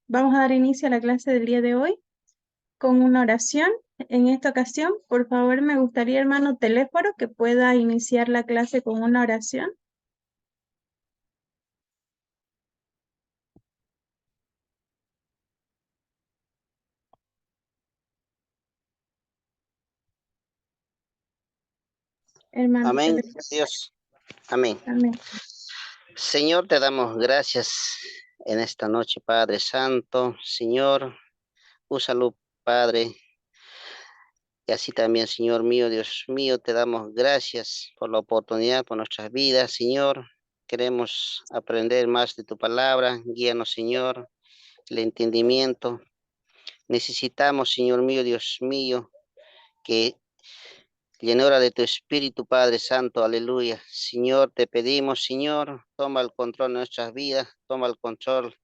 Vamos a dar inicio a la clase del día de hoy con una oración. En esta ocasión, por favor, me gustaría, hermano Teléforo, que pueda iniciar la clase con una oración. Hermano Amén, Teléforo. Dios. Amén. Amén. Señor, te damos gracias en esta noche, Padre Santo. Señor, úsalo, Padre. Y así también, Señor mío, Dios mío, te damos gracias por la oportunidad, por nuestras vidas, Señor. Queremos aprender más de tu palabra. Guíanos, Señor, el entendimiento. Necesitamos, Señor mío, Dios mío, que llenura de tu Espíritu, Padre Santo, aleluya. Señor, te pedimos, Señor, toma el control de nuestras vidas, toma el control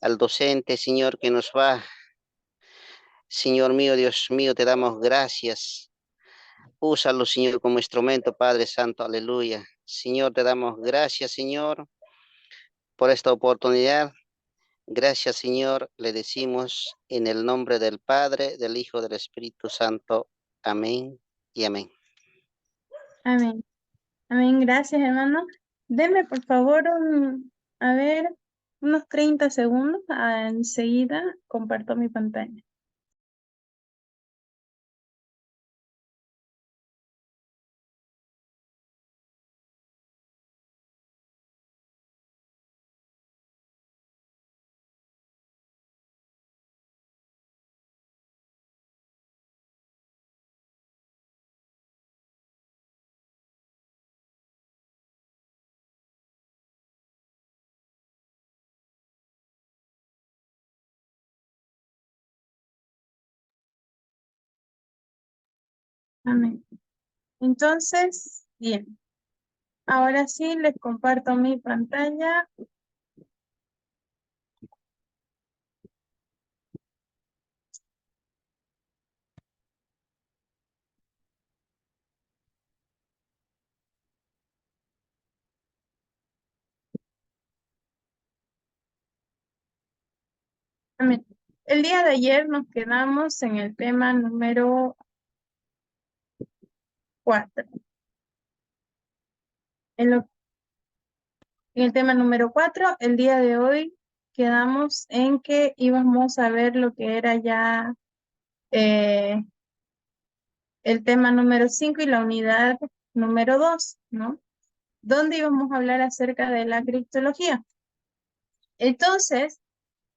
al docente, Señor, que nos va. Señor mío, Dios mío, te damos gracias. Úsalo, Señor, como instrumento, Padre Santo, aleluya. Señor, te damos gracias, Señor, por esta oportunidad. Gracias, Señor, le decimos en el nombre del Padre, del Hijo, del Espíritu Santo. Amén y amén. Amén. Amén. Gracias, hermano. Deme, por favor, a ver, unos 30 segundos. Enseguida comparto mi pantalla. Amén. Entonces, bien. Ahora sí, les comparto mi pantalla. Amén. El día de ayer nos quedamos en el tema número 4. En el tema número 4, el día de hoy quedamos en que íbamos a ver lo que era ya eh, el tema número 5 y la unidad número 2, ¿no? Donde íbamos a hablar acerca de la cristología. Entonces,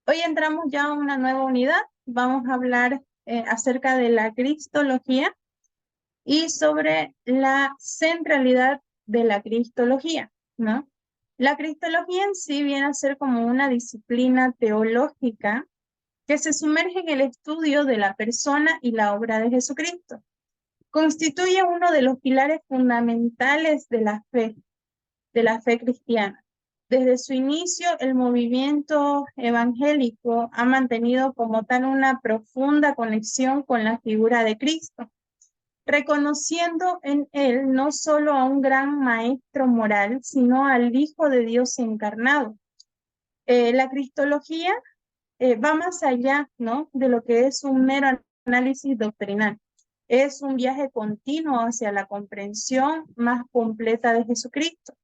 hoy entramos ya a una nueva unidad. Vamos a hablar acerca de la cristología y sobre la centralidad de la cristología, ¿no? La cristología en sí viene a ser como una disciplina teológica que se sumerge en el estudio de la persona y la obra de Jesucristo. Constituye uno de los pilares fundamentales de la fe cristiana. Desde su inicio, el movimiento evangélico ha mantenido como tal una profunda conexión con la figura de Cristo, reconociendo en él no solo a un gran maestro moral, sino al Hijo de Dios encarnado. La cristología va más allá, ¿no?, de lo que es un mero análisis doctrinal. Es un viaje continuo hacia la comprensión más completa de Jesucristo.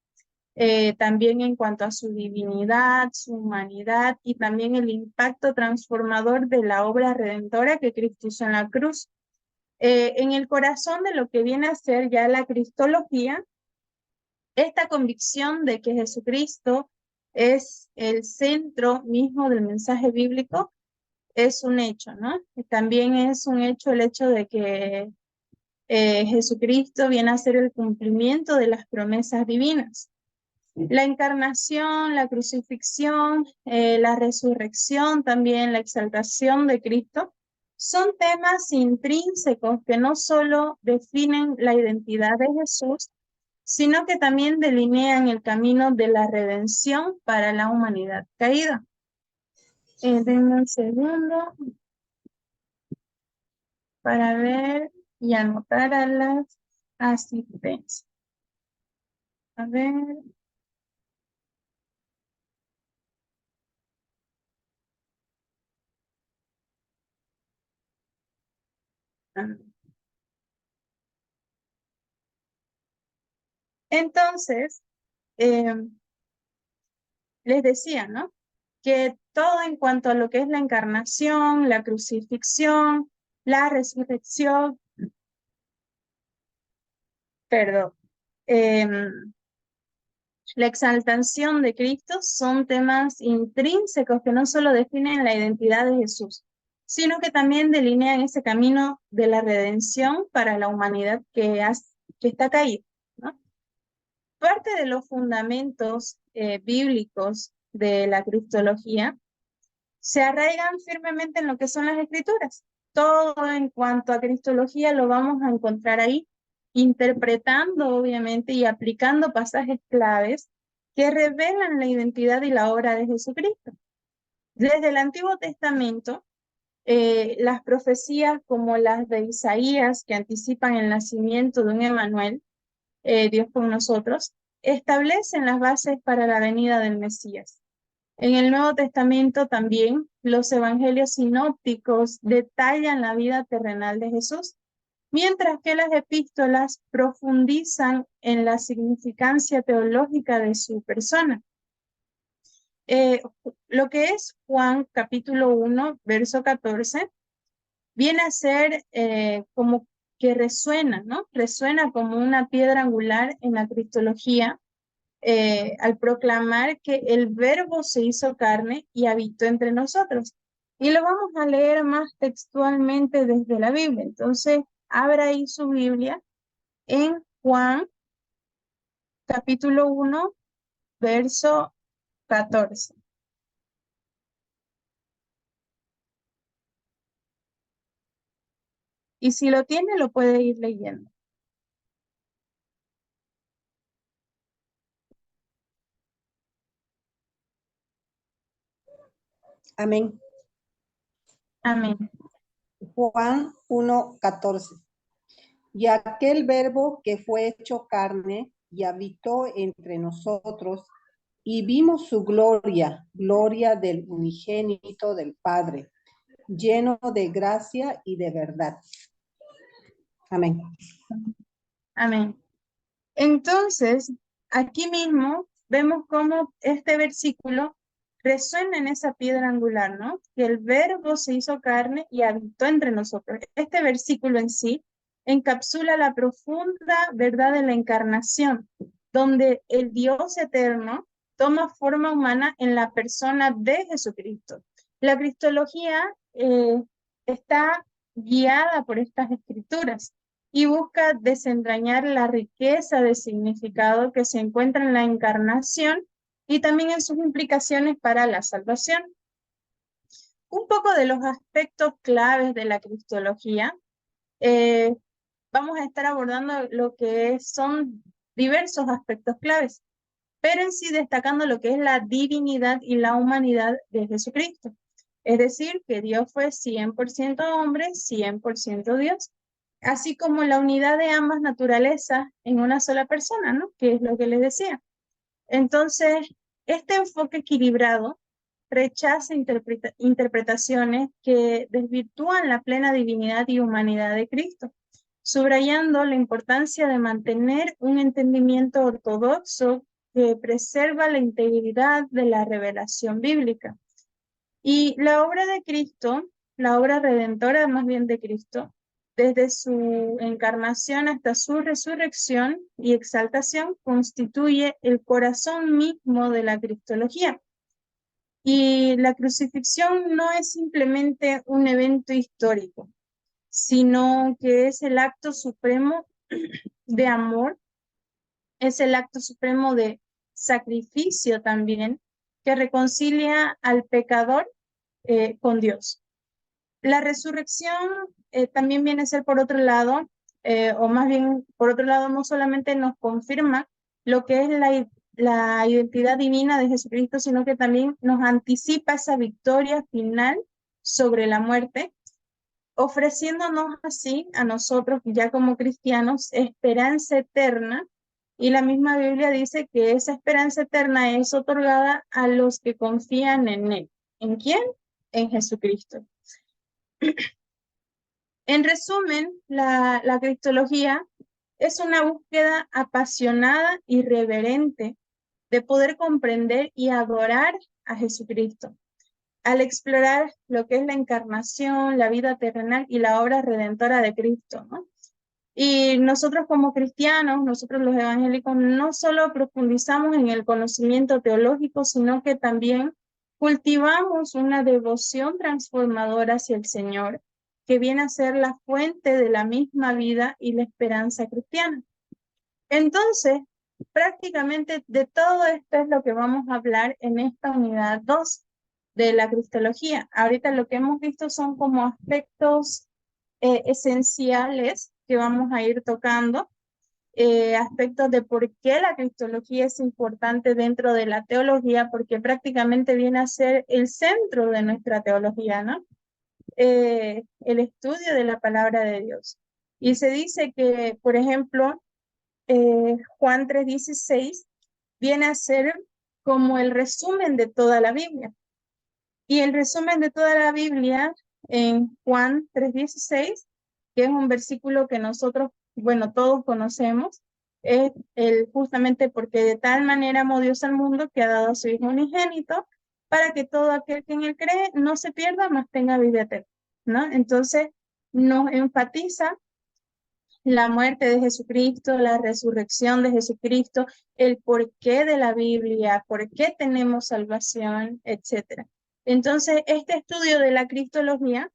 También en cuanto a su divinidad, su humanidad y también el impacto transformador de la obra redentora que Cristo hizo en la cruz. En el corazón de lo que viene a ser ya la cristología, esta convicción de que Jesucristo es el centro mismo del mensaje bíblico es un hecho, ¿no? También es un hecho el hecho de que Jesucristo viene a ser el cumplimiento de las promesas divinas. La encarnación, la crucifixión, la resurrección, también la exaltación de Cristo, son temas intrínsecos que no solo definen la identidad de Jesús, sino que también delinean el camino de la redención para la humanidad caída. Denme un segundo para ver y anotar a las asistencias. A ver. Entonces, les decía, ¿no? Que todo en cuanto a lo que es la encarnación, la crucifixión, la resurrección, perdón, la exaltación de Cristo son temas intrínsecos que no solo definen la identidad de Jesús, sino que también delinean ese camino de la redención para la humanidad que está caída, ¿no? Parte de los fundamentos bíblicos de la cristología se arraigan firmemente en lo que son las escrituras. Todo en cuanto a cristología lo vamos a encontrar ahí, interpretando obviamente y aplicando pasajes claves que revelan la identidad y la obra de Jesucristo. Desde el Antiguo Testamento, las profecías como las de Isaías, que anticipan el nacimiento de un Emmanuel, Dios con nosotros, establecen las bases para la venida del Mesías. En el Nuevo Testamento también los evangelios sinópticos detallan la vida terrenal de Jesús, mientras que las epístolas profundizan en la significancia teológica de su persona. Lo que es Juan capítulo 1, verso 14, viene a ser como que resuena, ¿no? Resuena como una piedra angular en la cristología, al proclamar que el Verbo se hizo carne y habitó entre nosotros. Y lo vamos a leer más textualmente desde la Biblia. Entonces, abra ahí su Biblia en Juan capítulo 1, verso 14. Y si lo tiene, lo puede ir leyendo. Amén. Amén. Juan 1:14. Y aquel verbo que fue hecho carne y habitó entre nosotros, y vimos su gloria, gloria del unigénito del Padre, lleno de gracia y de verdad. Amén. Amén. Entonces, aquí mismo vemos cómo este versículo resuena en esa piedra angular, ¿no? Que el Verbo se hizo carne y habitó entre nosotros. Este versículo en sí encapsula la profunda verdad de la encarnación, donde el Dios eterno toma forma humana en la persona de Jesucristo. La cristología está guiada por estas escrituras y busca desentrañar la riqueza de significado que se encuentra en la encarnación y también en sus implicaciones para la salvación. Un poco de los aspectos claves de la cristología. Vamos a estar abordando lo que son diversos aspectos claves, pero en sí destacando lo que es la divinidad y la humanidad de Jesucristo. Es decir, que Dios fue 100% hombre, 100% Dios, así como la unidad de ambas naturalezas en una sola persona, ¿no? Que es lo que les decía. Entonces, este enfoque equilibrado rechaza interpretaciones que desvirtúan la plena divinidad y humanidad de Cristo, subrayando la importancia de mantener un entendimiento ortodoxo que preserva la integridad de la revelación bíblica. Y la obra de Cristo, la obra redentora más bien de Cristo, desde su encarnación hasta su resurrección y exaltación, constituye el corazón mismo de la cristología. Y la crucifixión no es simplemente un evento histórico, sino que es el acto supremo de amor, es el acto supremo de sacrificio también, que reconcilia al pecador con Dios. La resurrección también viene a ser por otro lado, o más bien por otro lado, no solamente nos confirma lo que es la identidad divina de Jesucristo, sino que también nos anticipa esa victoria final sobre la muerte, ofreciéndonos así a nosotros ya como cristianos esperanza eterna. Y la misma Biblia dice que esa esperanza eterna es otorgada a los que confían en Él. ¿En quién? En Jesucristo. En resumen, la cristología es una búsqueda apasionada y reverente de poder comprender y adorar a Jesucristo, al explorar lo que es la encarnación, la vida terrenal y la obra redentora de Cristo, ¿no? Y nosotros como cristianos, nosotros los evangélicos, no solo profundizamos en el conocimiento teológico, sino que también cultivamos una devoción transformadora hacia el Señor, que viene a ser la fuente de la misma vida y la esperanza cristiana. Entonces, prácticamente de todo esto es lo que vamos a hablar en esta unidad 2 de la cristología. Ahorita lo que hemos visto son como aspectos esenciales que vamos a ir tocando, aspectos de por qué la cristología es importante dentro de la teología, porque prácticamente viene a ser el centro de nuestra teología, ¿no? El estudio de la palabra de Dios. Y se dice que, por ejemplo, Juan 3:16 viene a ser como el resumen de toda la Biblia. Y el resumen de toda la Biblia en Juan 3:16, que es un versículo que nosotros, bueno, todos conocemos, es justamente porque de tal manera amó Dios al mundo que ha dado a su Hijo unigénito para que todo aquel que en él cree no se pierda, mas tenga vida eterna, ¿no? Entonces nos enfatiza la muerte de Jesucristo, la resurrección de Jesucristo, el porqué de la Biblia, por qué tenemos salvación, etc. Entonces, este estudio de la cristología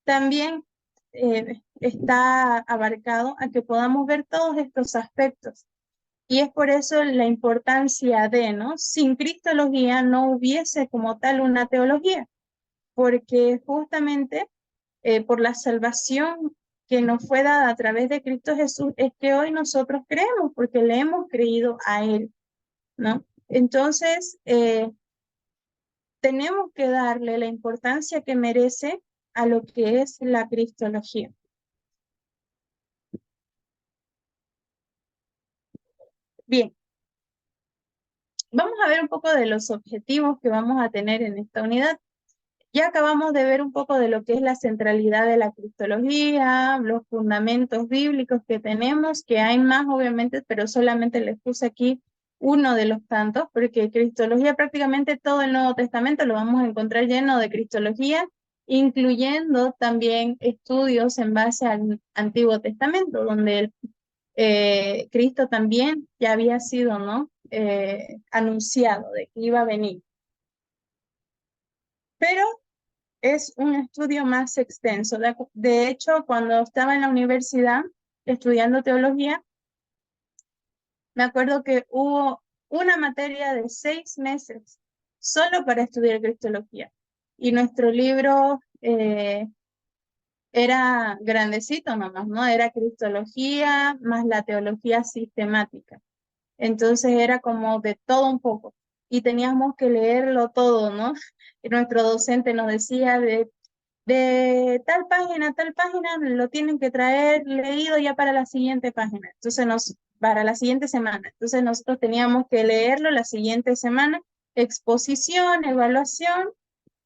también está abarcado a que podamos ver todos estos aspectos. Y es por eso la importancia de, ¿no? Sin cristología no hubiese como tal una teología, porque justamente por la salvación que nos fue dada a través de Cristo Jesús, es que hoy nosotros creemos, porque le hemos creído a Él, ¿no? Entonces, tenemos que darle la importancia que merece a lo que es la cristología. Bien, vamos a ver un poco de los objetivos que vamos a tener en esta unidad. Ya acabamos de ver un poco de lo que es la centralidad de la cristología, los fundamentos bíblicos que tenemos, que hay más obviamente, pero solamente les puse aquí uno de los tantos, porque cristología prácticamente todo el Nuevo Testamento lo vamos a encontrar lleno de cristología, incluyendo también estudios en base al Antiguo Testamento, donde Cristo también ya había sido, ¿no? Anunciado de que iba a venir. Pero es un estudio más extenso. De hecho, cuando estaba en la universidad estudiando teología, me acuerdo que hubo una materia de 6 meses solo para estudiar cristología. Y nuestro libro era grandecito nomás, ¿no? Era cristología más la teología sistemática. Entonces era como de todo un poco. Y teníamos que leerlo todo, ¿no? Y nuestro docente nos decía de tal página a tal página lo tienen que traer leído ya para la siguiente página. Entonces para la siguiente semana. Entonces nosotros teníamos que leerlo la siguiente semana, exposición, evaluación,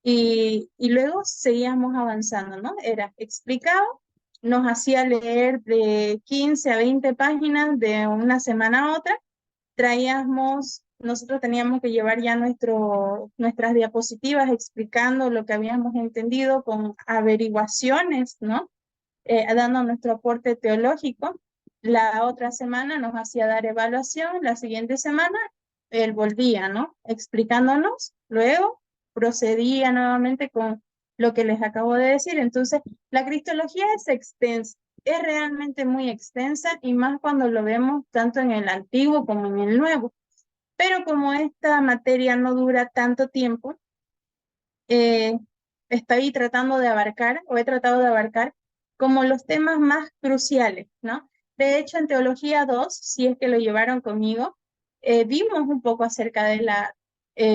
y luego seguíamos avanzando, ¿no? Era explicado, nos hacía leer de 15 a 20 páginas de una semana a otra, nosotros teníamos que llevar ya nuestras diapositivas explicando lo que habíamos entendido con averiguaciones, ¿no? Dando nuestro aporte teológico. La otra semana nos hacía dar evaluación, la siguiente semana él volvía, ¿no? Explicándonos, luego procedía nuevamente con lo que les acabo de decir. Entonces, la cristología es extensa, es realmente muy extensa y más cuando lo vemos tanto en el Antiguo como en el Nuevo. Pero como esta materia no dura tanto tiempo, estoy tratando de abarcar, o he tratado de abarcar, como los temas más cruciales, ¿no? De hecho, en Teología 2, si es que lo llevaron conmigo, vimos un poco acerca de la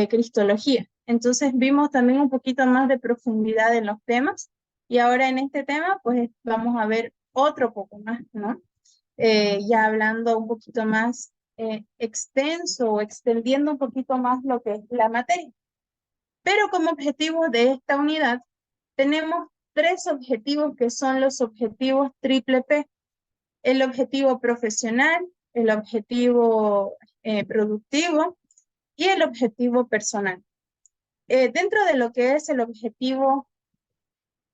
cristología. Entonces vimos también un poquito más de profundidad en los temas, y ahora en este tema, pues vamos a ver otro poco más, ¿no? Ya hablando un poquito más extenso o extendiendo un poquito más lo que es la materia. Pero como objetivo de esta unidad tenemos tres objetivos que son los objetivos triple P: el objetivo profesional, el objetivo productivo y el objetivo personal. Dentro de lo que es el objetivo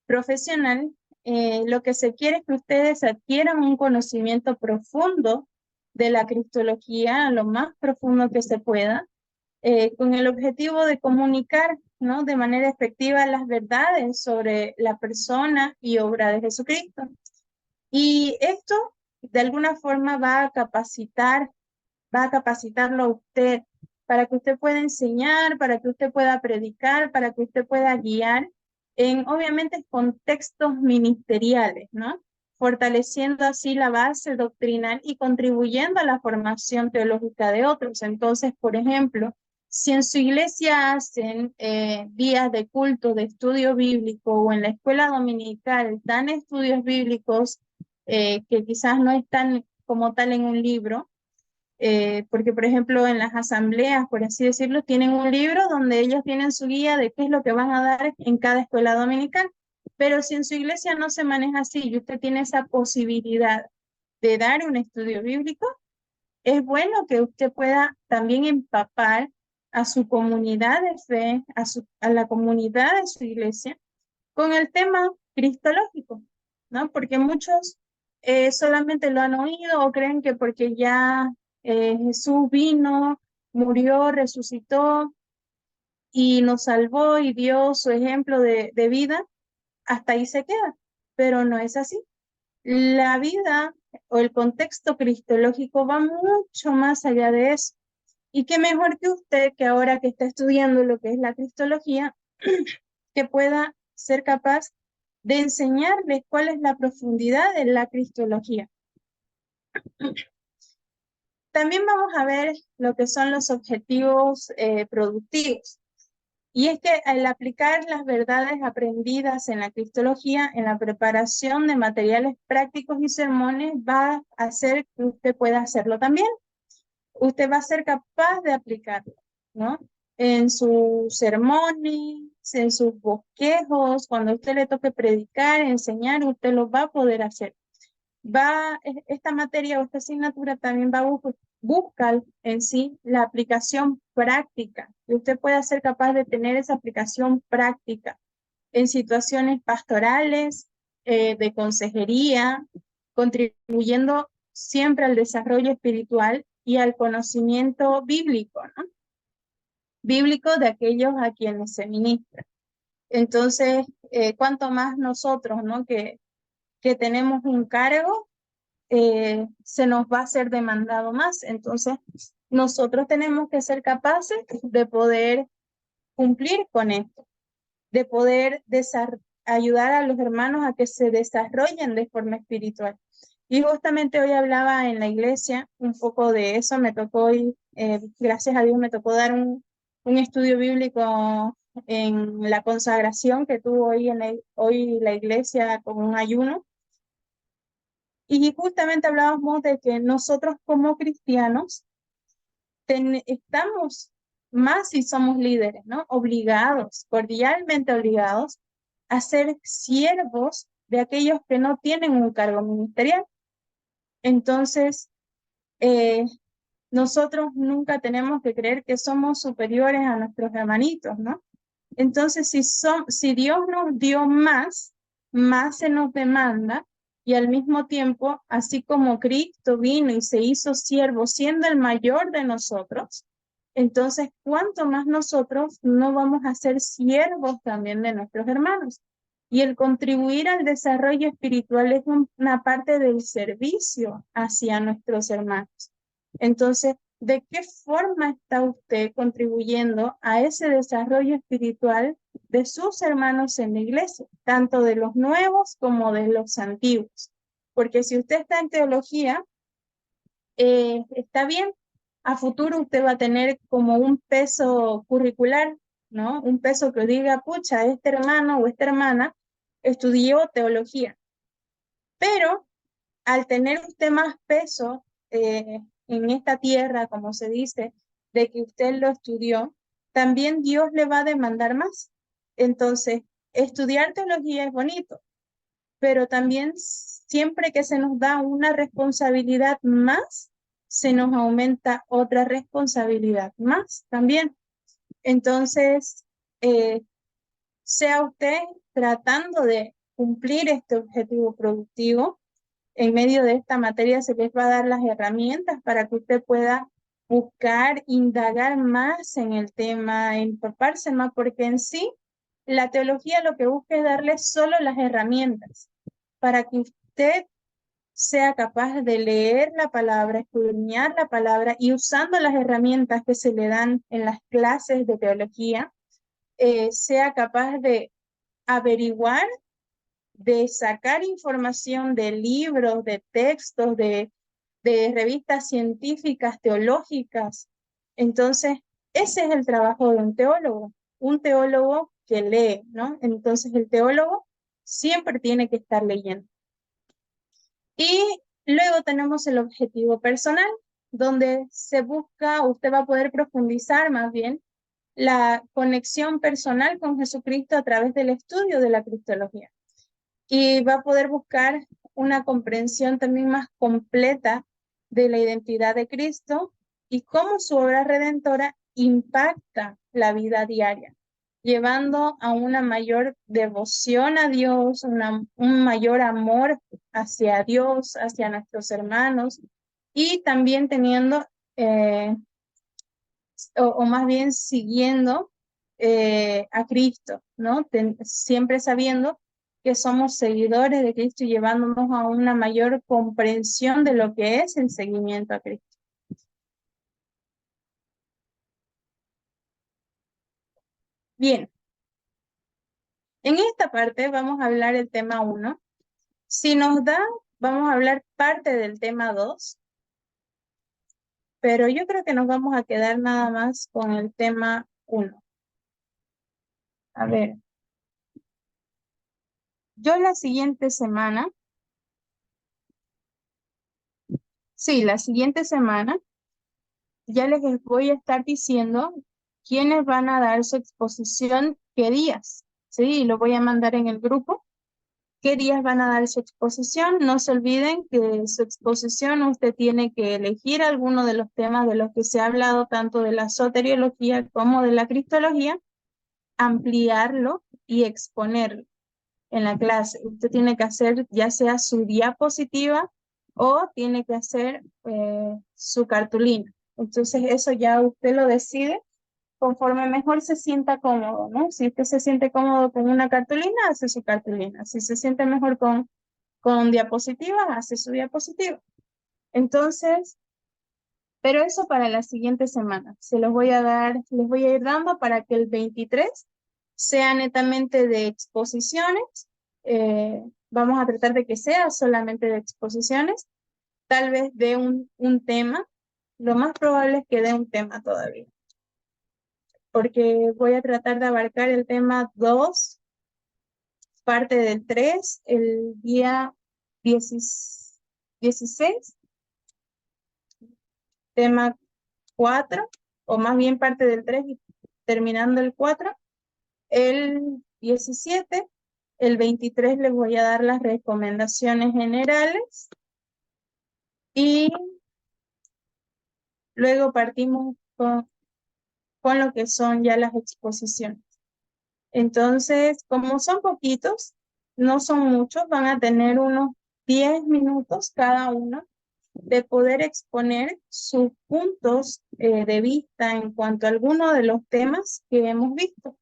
profesional, lo que se quiere es que ustedes adquieran un conocimiento profundo de la cristología, lo más profundo que se pueda, con el objetivo de comunicar, ¿no?, de manera efectiva las verdades sobre la persona y obra de Jesucristo. Y esto, de alguna forma, va a capacitarlo a usted para que usted pueda enseñar, para que usted pueda predicar, para que usted pueda guiar en, obviamente, contextos ministeriales, ¿no? Fortaleciendo así la base doctrinal y contribuyendo a la formación teológica de otros. Entonces, por ejemplo, si en su iglesia hacen días de culto, de estudio bíblico, o en la escuela dominical dan estudios bíblicos que quizás no están como tal en un libro, porque por ejemplo en las asambleas, por así decirlo, tienen un libro donde ellos tienen su guía de qué es lo que van a dar en cada escuela dominical. Pero si en su iglesia no se maneja así y usted tiene esa posibilidad de dar un estudio bíblico, es bueno que usted pueda también empapar a su comunidad de fe, a la comunidad de su iglesia, con el tema cristológico, ¿no? Porque muchos solamente lo han oído o creen que porque ya Jesús vino, murió, resucitó y nos salvó y dio su ejemplo de vida, hasta ahí se queda. Pero no es así. La vida o el contexto cristológico va mucho más allá de eso. Y qué mejor que usted, que ahora que está estudiando lo que es la cristología, que pueda ser capaz de enseñarles cuál es la profundidad de la cristología. También vamos a ver lo que son los objetivos productivos. Y es que al aplicar las verdades aprendidas en la cristología, en la preparación de materiales prácticos y sermones, va a hacer que usted pueda hacerlo también. Usted va a ser capaz de aplicarlo, ¿no? En sus sermones, en sus bosquejos, cuando a usted le toque predicar, enseñar, usted lo va a poder hacer. Esta materia o esta asignatura también va a buscar en sí la aplicación práctica, que usted pueda ser capaz de tener esa aplicación práctica en situaciones pastorales, de consejería, contribuyendo siempre al desarrollo espiritual y al conocimiento bíblico, ¿no? Bíblico de aquellos a quienes se ministra. Entonces, cuanto más nosotros, ¿no?, que tenemos un cargo, se nos va a ser demandado más. Entonces, nosotros tenemos que ser capaces de poder cumplir con esto, de poder ayudar a los hermanos a que se desarrollen de forma espiritual. Y justamente hoy hablaba en la iglesia un poco de eso. Me tocó hoy, gracias a Dios, me tocó dar un estudio bíblico en la consagración que tuvo hoy la iglesia con un ayuno. Y justamente hablábamos de que nosotros como cristianos estamos más, si somos líderes, ¿no?, obligados, cordialmente obligados a ser siervos de aquellos que no tienen un cargo ministerial. Entonces, nosotros nunca tenemos que creer que somos superiores a nuestros hermanitos, ¿no? Entonces, si Dios nos dio más se nos demanda, y al mismo tiempo, así como Cristo vino y se hizo siervo siendo el mayor de nosotros, entonces, ¿cuánto más nosotros no vamos a ser siervos también de nuestros hermanos? Y el contribuir al desarrollo espiritual es una parte del servicio hacia nuestros hermanos. Entonces, ¿de qué forma está usted contribuyendo a ese desarrollo espiritual de sus hermanos en la iglesia, tanto de los nuevos como de los antiguos? Porque si usted está en teología, está bien, a futuro usted va a tener como un peso curricular, ¿no? Un peso que diga, pucha, este hermano o esta hermana estudió teología. Pero al tener usted más peso en esta tierra, como se dice, de que usted lo estudió, también Dios le va a demandar más. Entonces, estudiar teología es bonito, pero también siempre que se nos da una responsabilidad más, se nos aumenta otra responsabilidad más también. Entonces, sea usted tratando de cumplir este objetivo productivo, en medio de esta materia se les va a dar las herramientas para que usted pueda buscar, indagar más en el tema, empaparse más, porque en sí la teología lo que busca es darle solo las herramientas para que usted sea capaz de leer la palabra, escudriñar la palabra y usando las herramientas que se le dan en las clases de teología, sea capaz de averiguar, de sacar información de libros, de textos, de revistas científicas, teológicas. Entonces, ese es el trabajo de un teólogo que lee, ¿no? Entonces, el teólogo siempre tiene que estar leyendo. Y luego tenemos el objetivo personal, donde se busca, usted va a poder profundizar más bien la conexión personal con Jesucristo a través del estudio de la cristología. Y va a poder buscar una comprensión también más completa de la identidad de Cristo y cómo su obra redentora impacta la vida diaria, llevando a una mayor devoción a Dios, un mayor amor hacia Dios, hacia nuestros hermanos, y también teniendo, o más bien siguiendo a Cristo, ¿no? Siempre sabiendo que somos seguidores de Cristo y llevándonos a una mayor comprensión de lo que es el seguimiento a Cristo. Bien, en esta parte vamos a hablar el tema 1. Si nos da, vamos a hablar parte del tema 2, pero yo creo que nos vamos a quedar nada más con el tema 1. A ver, yo la siguiente semana, ya les voy a estar diciendo quiénes van a dar su exposición, qué días, ¿sí? Y lo voy a mandar en el grupo. ¿Qué días van a dar su exposición? No se olviden que su exposición usted tiene que elegir alguno de los temas de los que se ha hablado, tanto de la soteriología como de la cristología, ampliarlo y exponerlo en la clase. Usted tiene que hacer ya sea su diapositiva o tiene que hacer su cartulina. Entonces eso ya usted lo decide conforme mejor se sienta cómodo, ¿no? Si usted se siente cómodo con una cartulina, hace su cartulina. Si se siente mejor con diapositivas, hace su diapositiva. Entonces, pero eso para la siguiente semana. Se los voy a dar, les voy a ir dando para que el 23 sea netamente de exposiciones. Vamos a tratar de que sea solamente de exposiciones. Tal vez de un tema. Lo más probable es que dé un tema todavía, porque voy a tratar de abarcar el tema 2, parte del 3, el día 16, tema 4, o más bien parte del 3 y terminando el 4, el 17, el 23 les voy a dar las recomendaciones generales y luego partimos con lo que son ya las exposiciones. Entonces, como son poquitos, no son muchos, van a tener unos 10 minutos cada uno de poder exponer sus puntos de vista en cuanto a alguno de los temas que hemos visto.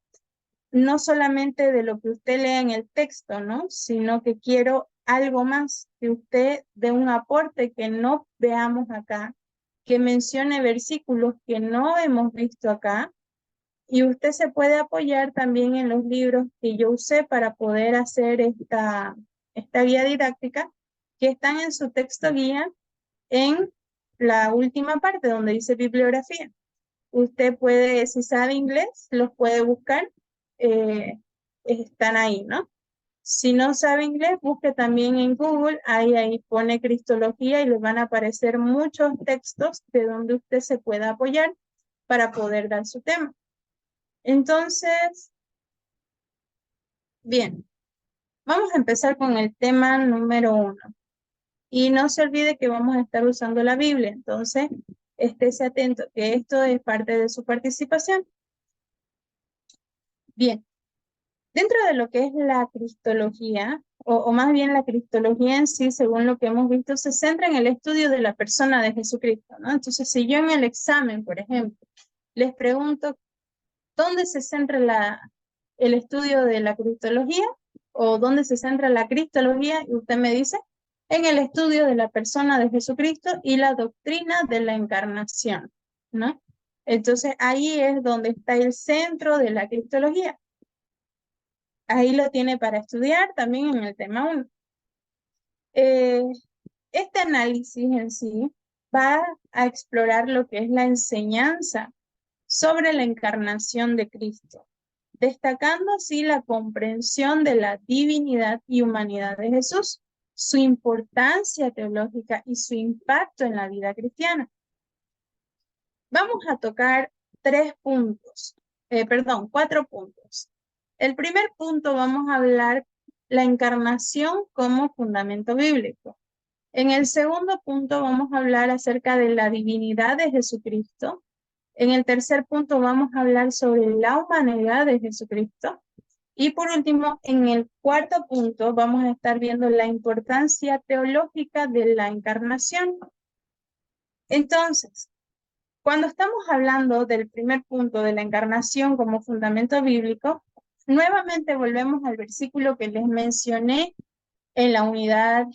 No solamente de lo que usted lee en el texto, ¿no? Sino que quiero algo más, que usted dé un aporte que no veamos acá, que mencione versículos que no hemos visto acá, y usted se puede apoyar también en los libros que yo usé para poder hacer esta guía didáctica, que están en su texto guía en la última parte donde dice bibliografía. Usted puede, si sabe inglés, los puede buscar, están ahí, ¿no? Si no sabe inglés, busque también en Google, ahí pone cristología y les van a aparecer muchos textos de donde usted se pueda apoyar para poder dar su tema. Entonces, Bien, vamos a empezar con el tema número 1. Y no se olvide que vamos a estar usando la Biblia, entonces estése atento que esto es parte de su participación. Bien, dentro de lo que es la cristología, o más bien la cristología en sí, según lo que hemos visto, se centra en el estudio de la persona de Jesucristo, ¿no? Entonces, si yo en el examen, por ejemplo, les pregunto, ¿dónde se centra el estudio de la cristología? ¿O dónde se centra la cristología? Y usted me dice, en el estudio de la persona de Jesucristo y la doctrina de la encarnación, ¿no? Entonces, ahí es donde está el centro de la cristología. Ahí lo tiene para estudiar también en el tema 1. Este análisis en sí va a explorar lo que es la enseñanza sobre la encarnación de Cristo, destacando así la comprensión de la divinidad y humanidad de Jesús, su importancia teológica y su impacto en la vida cristiana. Vamos a tocar 4 puntos. El primer punto vamos a hablar la encarnación como fundamento bíblico. En el segundo punto vamos a hablar acerca de la divinidad de Jesucristo. En el tercer punto vamos a hablar sobre la humanidad de Jesucristo. Y por último, en el cuarto punto vamos a estar viendo la importancia teológica de la encarnación. Entonces, cuando estamos hablando del primer punto de la encarnación como fundamento bíblico, nuevamente volvemos al versículo que les mencioné en la unidad,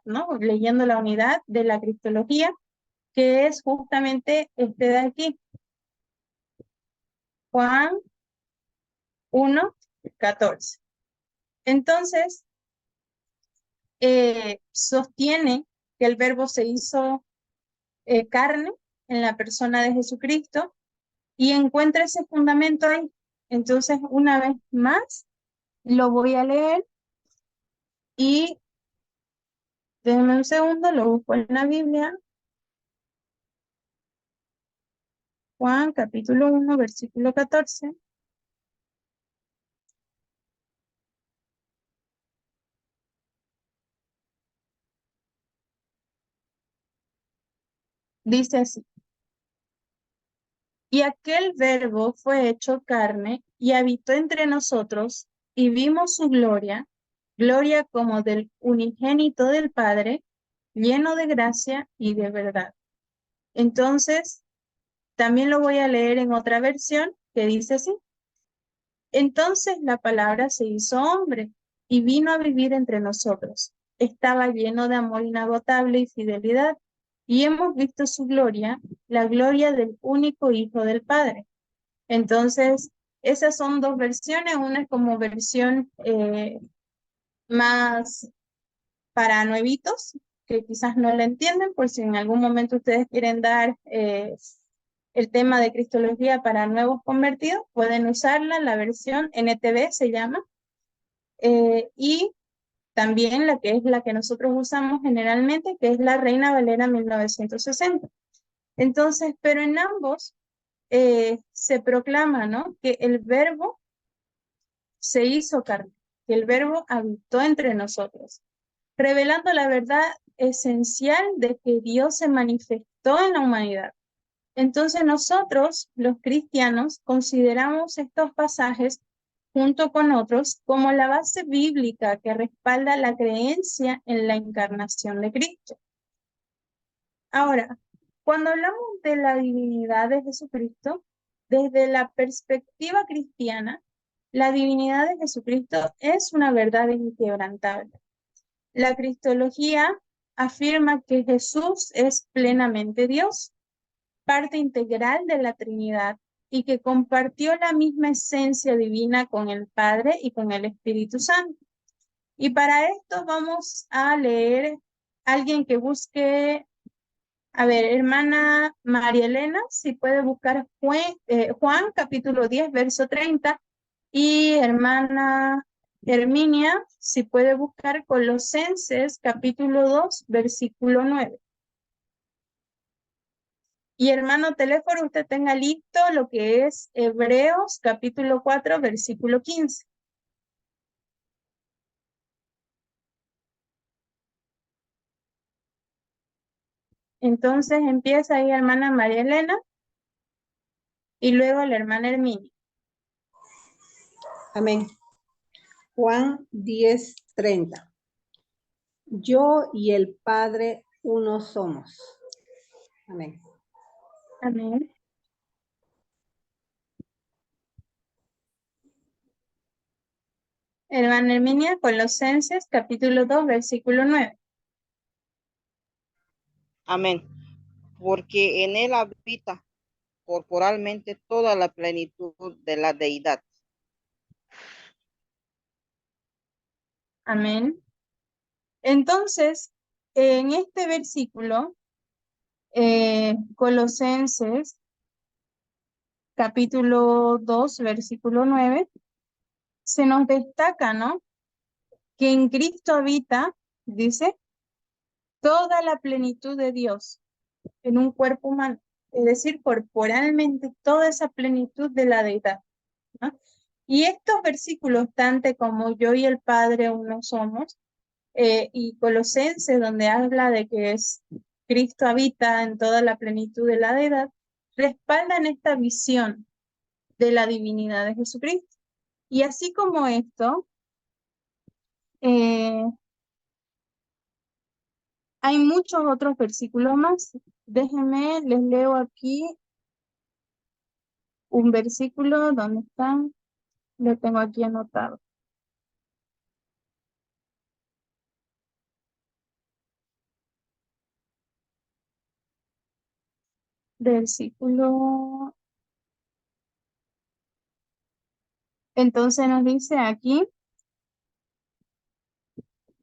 ¿no? Leyendo la unidad de la cristología, que es justamente este de aquí. Juan 1:14. Entonces, sostiene que el verbo se hizo carne en la persona de Jesucristo y encuentra ese fundamento ahí. Entonces, una vez más, lo voy a leer y denme un segundo, lo busco en la Biblia. Juan capítulo 1, versículo 14. Dice así: y aquel verbo fue hecho carne y habitó entre nosotros y vimos su gloria, gloria como del unigénito del Padre, lleno de gracia y de verdad. Entonces, también lo voy a leer en otra versión que dice así: entonces la palabra se hizo hombre y vino a vivir entre nosotros. Estaba lleno de amor inagotable y fidelidad, y hemos visto su gloria, la gloria del único Hijo del Padre. Entonces, esas son 2 versiones. Una es como versión más para nuevitos, que quizás no la entienden, por si en algún momento ustedes quieren dar el tema de cristología para nuevos convertidos, pueden usarla, la versión NTV se llama, y también la que es la que nosotros usamos generalmente, que es la Reina Valera 1960. Entonces, pero en ambos se proclama, ¿no?, que el verbo se hizo carne, que el verbo habitó entre nosotros, revelando la verdad esencial de que Dios se manifestó en la humanidad. Entonces nosotros, los cristianos, consideramos estos pasajes junto con otros como la base bíblica que respalda la creencia en la encarnación de Cristo. Ahora, cuando hablamos de la divinidad de Jesucristo, desde la perspectiva cristiana, la divinidad de Jesucristo es una verdad inquebrantable. La cristología afirma que Jesús es plenamente Dios, parte integral de la Trinidad, y que compartió la misma esencia divina con el Padre y con el Espíritu Santo. Y para esto vamos a leer alguien que busque, a ver, hermana María Elena, si puede buscar Juan capítulo 10, verso 30, y hermana Herminia, si puede buscar Colosenses capítulo 2, versículo 9. Y hermano Teléfono, usted tenga listo lo que es Hebreos capítulo 4, versículo 15. Entonces empieza ahí hermana María Elena y luego la hermana Herminia. Amén. Juan 10:30. Yo y el Padre uno somos. Amén. Amén. Hermana Herminia, Colosenses capítulo 2, versículo 9. Amén. Porque en él habita corporalmente toda la plenitud de la deidad. Amén. Entonces, en este versículo, Colosenses capítulo 2, versículo 9, se nos destaca, ¿no? Que en Cristo habita, dice, toda la plenitud de Dios en un cuerpo humano, es decir, corporalmente toda esa plenitud de la deidad, ¿no? Y estos versículos, tanto como yo y el Padre uno somos, y Colosenses, donde habla de que es Cristo habita en toda la plenitud de la deidad, respaldan esta visión de la divinidad de Jesucristo. Y así como esto, hay muchos otros versículos más. Déjenme, les leo aquí un versículo, ¿dónde están? Lo tengo aquí anotado. Versículo. Entonces nos dice aquí,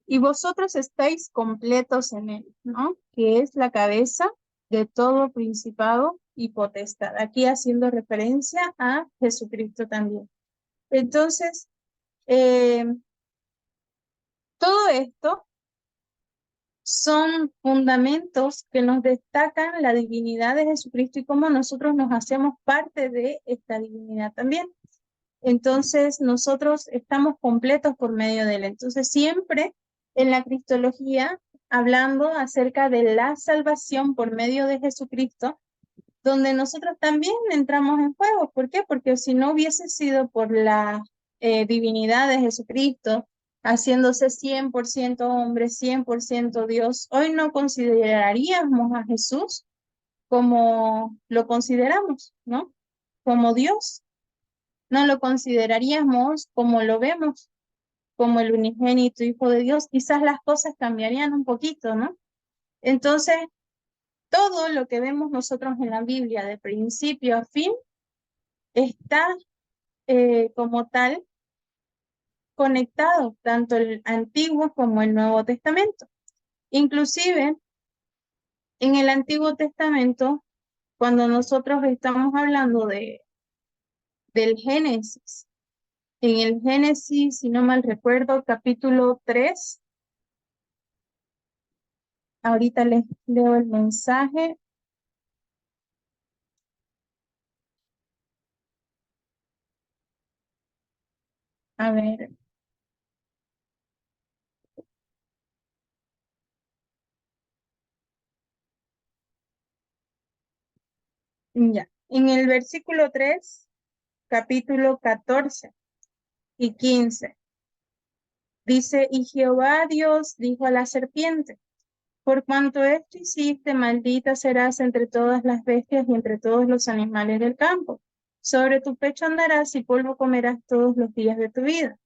y vosotros estáis completos en él, ¿no? Que es la cabeza de todo principado y potestad. Aquí haciendo referencia a Jesucristo también. Entonces, todo esto son fundamentos que nos destacan la divinidad de Jesucristo y cómo nosotros nos hacemos parte de esta divinidad también. Entonces, nosotros estamos completos por medio de él. Entonces, siempre en la cristología, hablando acerca de la salvación por medio de Jesucristo, donde nosotros también entramos en juego. ¿Por qué? Porque si no hubiese sido por la divinidad de Jesucristo, haciéndose 100% hombre, 100% Dios, hoy no consideraríamos a Jesús como lo consideramos, ¿no? Como Dios. No lo consideraríamos como lo vemos, como el unigénito Hijo de Dios. Quizás las cosas cambiarían un poquito, ¿no? Entonces, todo lo que vemos nosotros en la Biblia, de principio a fin, está como tal conectado, tanto el Antiguo como el Nuevo Testamento. Inclusive, en el Antiguo Testamento, cuando nosotros estamos hablando del Génesis, en el Génesis, si no mal recuerdo, capítulo 3, ahorita les leo el mensaje. A ver. Ya. En el versículo 3, capítulo 14 y 15, dice, y Jehová Dios dijo a la serpiente, por cuanto esto hiciste, maldita serás entre todas las bestias y entre todos los animales del campo. Sobre tu pecho andarás y polvo comerás todos los días de tu vida.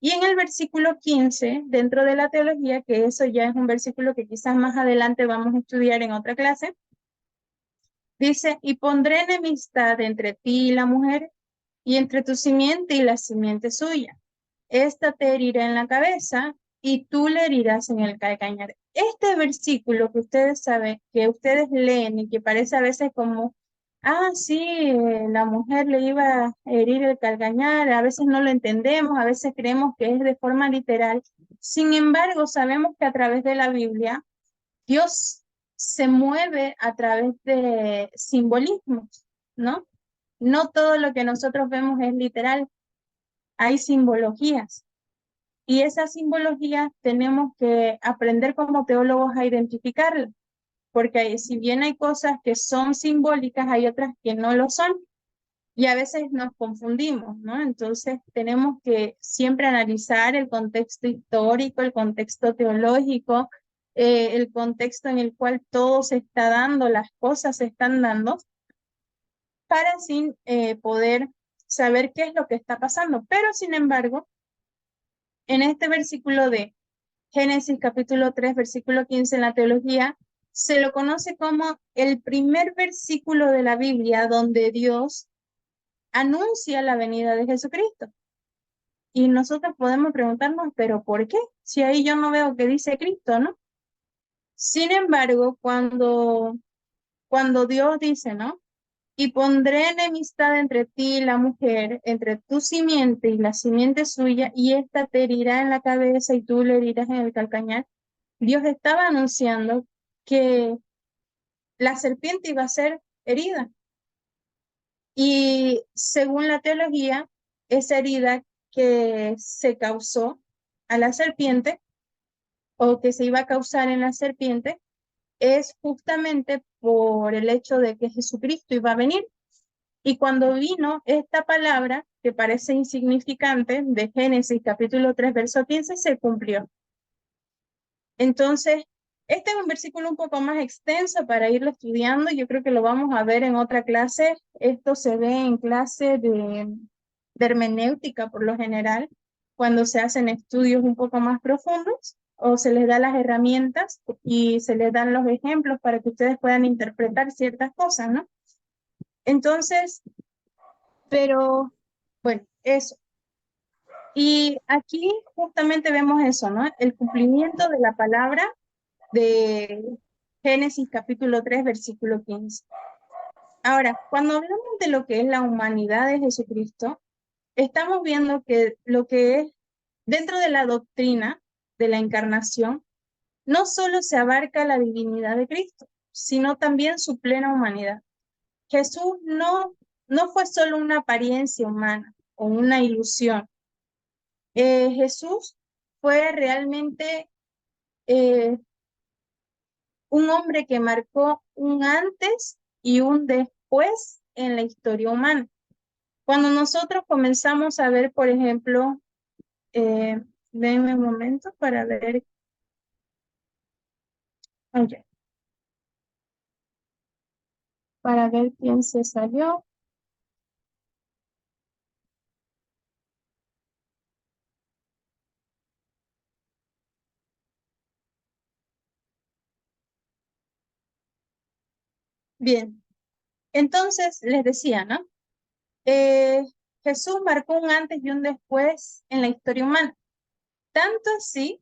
Y en el versículo 15, dentro de la teología, que eso ya es un versículo que quizás más adelante vamos a estudiar en otra clase, dice, y pondré enemistad entre ti y la mujer, y entre tu simiente y la simiente suya. Esta te herirá en la cabeza, y tú le herirás en el calcañar. Este versículo que ustedes saben, que ustedes leen y que parece a veces como, sí, la mujer le iba a herir el calcañar, a veces no lo entendemos, a veces creemos que es de forma literal. Sin embargo, sabemos que a través de la Biblia, Dios se mueve a través de simbolismos, ¿no? No todo lo que nosotros vemos es literal, hay simbologías. Y esas simbologías tenemos que aprender como teólogos a identificarlas, porque si bien hay cosas que son simbólicas, hay otras que no lo son. Y a veces nos confundimos, ¿no? Entonces tenemos que siempre analizar el contexto histórico, el contexto teológico, el contexto en el cual todo se está dando, las cosas se están dando, para así poder saber qué es lo que está pasando. Pero sin embargo, en este versículo de Génesis capítulo 3, versículo 15 en la teología, se lo conoce como el primer versículo de la Biblia donde Dios anuncia la venida de Jesucristo. Y nosotros podemos preguntarnos, ¿pero por qué? Si ahí yo no veo que dice Cristo, ¿no? Sin embargo, cuando Dios dice, ¿no? Y pondré enemistad entre ti y la mujer, entre tu simiente y la simiente suya, y ésta te herirá en la cabeza y tú le herirás en el calcañar. Dios estaba anunciando que la serpiente iba a ser herida. Y según la teología, esa herida que se causó a la serpiente o que se iba a causar en la serpiente es justamente por el hecho de que Jesucristo iba a venir. Y cuando vino esta palabra, que parece insignificante, de Génesis capítulo 3, verso 15, se cumplió. Entonces, este es un versículo un poco más extenso para irlo estudiando. Yo creo que lo vamos a ver en otra clase. Esto se ve en clase de hermenéutica por lo general, cuando se hacen estudios un poco más profundos o se les da las herramientas y se les dan los ejemplos para que ustedes puedan interpretar ciertas cosas, ¿no? Entonces, pero bueno, eso. Y aquí justamente vemos eso, ¿no? El cumplimiento de la palabra de Génesis capítulo 3, versículo 15. Ahora, cuando hablamos de lo que es la humanidad de Jesucristo, estamos viendo que lo que es dentro de la doctrina de la encarnación, no solo se abarca la divinidad de Cristo, sino también su plena humanidad. Jesús no fue solo una apariencia humana o una ilusión. Jesús fue realmente un hombre que marcó un antes y un después en la historia humana. Cuando nosotros comenzamos a ver, por ejemplo, denme un momento para ver. Okay. Para ver quién se salió. Bien, entonces les decía, ¿no? Jesús marcó un antes y un después en la historia humana. Tanto así,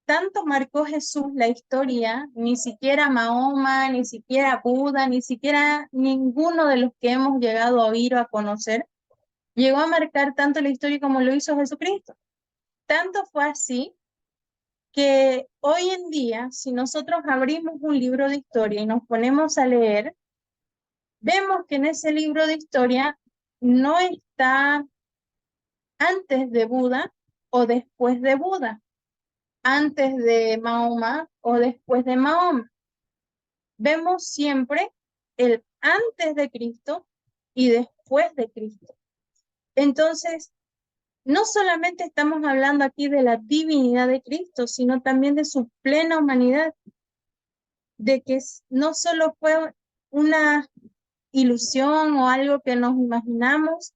tanto marcó Jesús la historia, ni siquiera Mahoma, ni siquiera Buda, ni siquiera ninguno de los que hemos llegado a oír o a conocer, llegó a marcar tanto la historia como lo hizo Jesucristo. Tanto fue así que hoy en día, si nosotros abrimos un libro de historia y nos ponemos a leer, vemos que en ese libro de historia no está antes de Buda o después de Buda, antes de Mahoma o después de Mahoma. Vemos siempre el antes de Cristo y después de Cristo. Entonces, no solamente estamos hablando aquí de la divinidad de Cristo, sino también de su plena humanidad, de que no solo fue una ilusión o algo que nos imaginamos,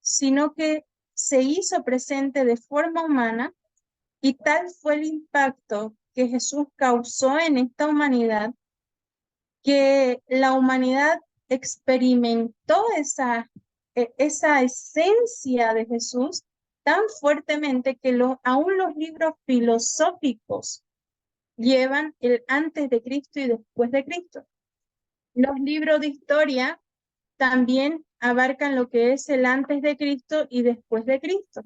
sino que se hizo presente de forma humana y tal fue el impacto que Jesús causó en esta humanidad que la humanidad experimentó esa esencia de Jesús tan fuertemente que aún los libros filosóficos llevan el antes de Cristo y después de Cristo. Los libros de historia también abarcan lo que es el antes de Cristo y después de Cristo.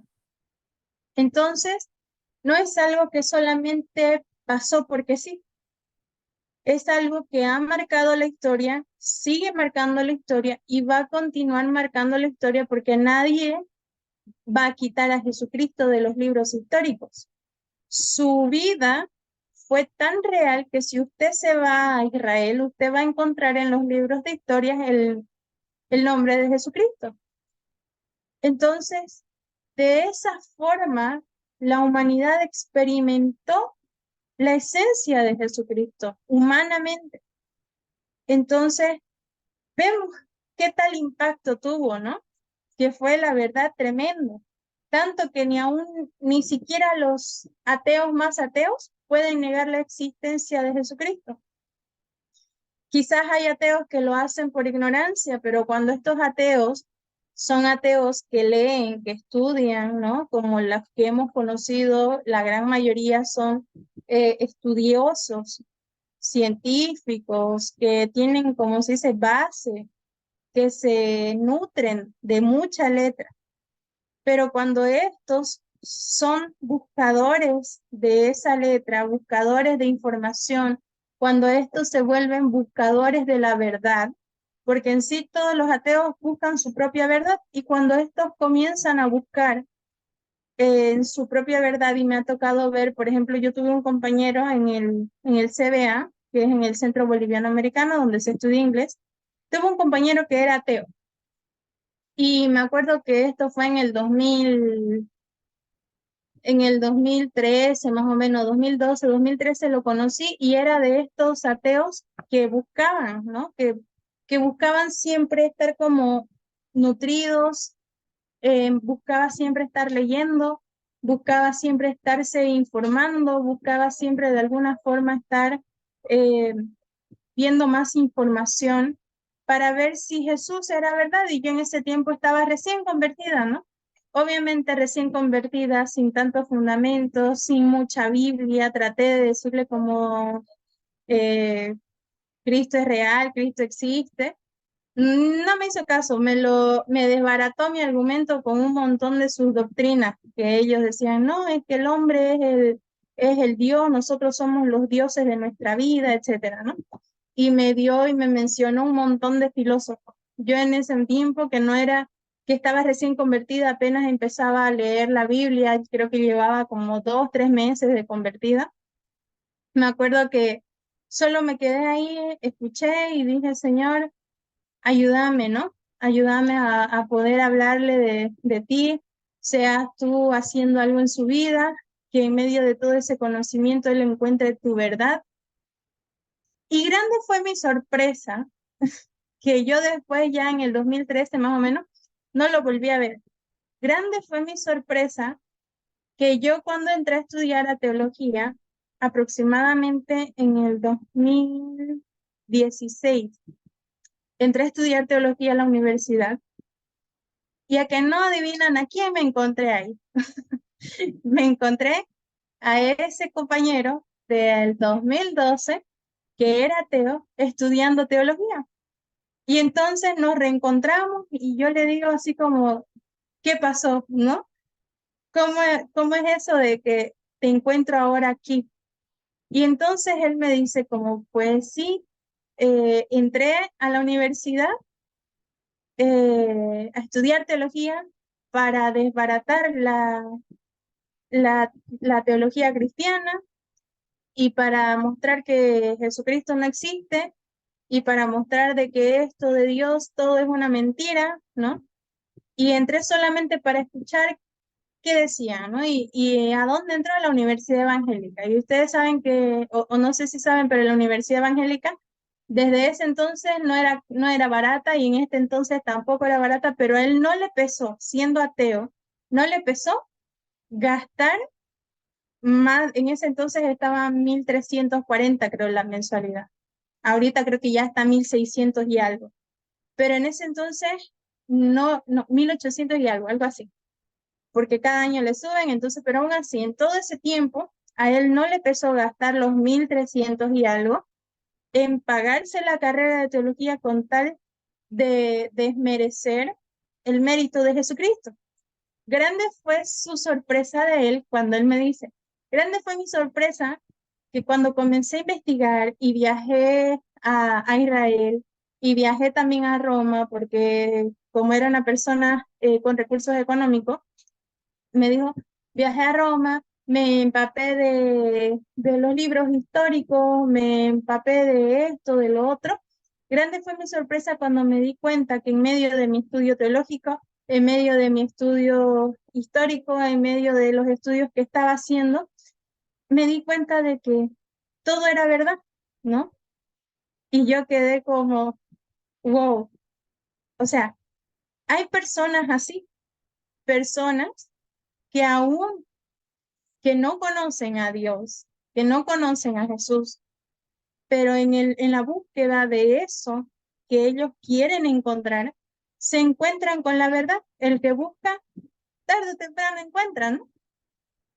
Entonces, no es algo que solamente pasó porque sí. Es algo que ha marcado la historia, sigue marcando la historia y va a continuar marcando la historia porque nadie va a quitar a Jesucristo de los libros históricos. Su vida fue tan real que si usted se va a Israel, usted va a encontrar en los libros de historia el nombre de Jesucristo. Entonces, de esa forma, la humanidad experimentó la esencia de Jesucristo humanamente. Entonces, vemos qué tal impacto tuvo, ¿no? Que fue la verdad tremendo. Tanto que ni siquiera los ateos más ateos pueden negar la existencia de Jesucristo. Quizás hay ateos que lo hacen por ignorancia, pero cuando estos ateos son ateos que leen, que estudian, ¿no? Como los que hemos conocido, la gran mayoría son estudiosos, científicos, que tienen, como se dice, base, que se nutren de mucha letra. Pero cuando estos son buscadores de esa letra, buscadores de información, cuando estos se vuelven buscadores de la verdad, porque en sí todos los ateos buscan su propia verdad, y cuando estos comienzan a buscar en su propia verdad, y me ha tocado ver, por ejemplo, yo tuve un compañero en el CBA, que es en el Centro Boliviano Americano, donde se estudia inglés, tuve un compañero que era ateo, y me acuerdo que esto fue en el 2013, más o menos, 2012, 2013 lo conocí, y era de estos ateos que buscaban, ¿no? Que buscaban siempre estar como nutridos, buscaba siempre estar leyendo, buscaba siempre estarse informando, buscaba siempre de alguna forma estar eh, viendo más información para ver si Jesús era verdad, y yo en ese tiempo estaba recién convertida, ¿no? Obviamente recién convertida, sin tantos fundamentos, sin mucha Biblia, traté de decirle como Cristo es real, Cristo existe. No me hizo caso, me desbarató mi argumento con un montón de sus doctrinas, que ellos decían, no, es que el hombre es el Dios, nosotros somos los dioses de nuestra vida, etcétera, ¿no? Y me dio y me mencionó un montón de filósofos. Yo en ese tiempo que estaba recién convertida, apenas empezaba a leer la Biblia, creo que llevaba como 2, 3 meses de convertida. Me acuerdo que solo me quedé ahí, escuché y dije, Señor, ayúdame, ¿no? Ayúdame a poder hablarle de ti, seas tú haciendo algo en su vida, que en medio de todo ese conocimiento él encuentre tu verdad. Y grande fue mi sorpresa que yo después, ya en el 2013 más o menos, no lo volví a ver. Grande fue mi sorpresa que yo, cuando entré a estudiar a teología, aproximadamente en el 2016, entré a estudiar teología a la universidad, y a que no adivinan a quién me encontré ahí. Me encontré a ese compañero del 2012 que era ateo estudiando teología. Y entonces nos reencontramos y yo le digo así como, ¿qué pasó? ¿No? ¿Cómo es eso de que te encuentro ahora aquí? Y entonces él me dice como, pues sí, entré a la universidad a estudiar teología para desbaratar la teología cristiana, y para mostrar que Jesucristo no existe, y para mostrar de que esto de Dios todo es una mentira, ¿no? Y entré solamente para escuchar qué decían, ¿no? Y a dónde entró, a la Universidad Evangélica. Y ustedes saben que, o no sé si saben, pero la Universidad Evangélica desde ese entonces no era barata, y en este entonces tampoco era barata, pero a él no le pesó, siendo ateo, no le pesó gastar más. En ese entonces estaba 1.340, creo, la mensualidad. Ahorita creo que ya está 1.600 y algo. Pero en ese entonces, no, 1.800 y algo así. Porque cada año le suben, entonces, pero aún así, en todo ese tiempo, a él no le pesó gastar los 1.300 y algo en pagarse la carrera de teología con tal de desmerecer el mérito de Jesucristo. Grande fue su sorpresa de él cuando él me dice, grande fue mi sorpresa que cuando comencé a investigar y viajé a Israel y viajé también a Roma, porque como era una persona con recursos económicos, me dijo, viajé a Roma, me empapé de los libros históricos, me empapé de esto, de lo otro. Grande fue mi sorpresa cuando me di cuenta que en medio de mi estudio teológico, en medio de mi estudio histórico, en medio de los estudios que estaba haciendo, me di cuenta de que todo era verdad, ¿no? Y yo quedé como, wow. O sea, hay personas así, personas que aún que no conocen a Dios, que no conocen a Jesús, pero en la búsqueda de eso que ellos quieren encontrar, se encuentran con la verdad. El que busca, tarde o temprano encuentra, ¿no?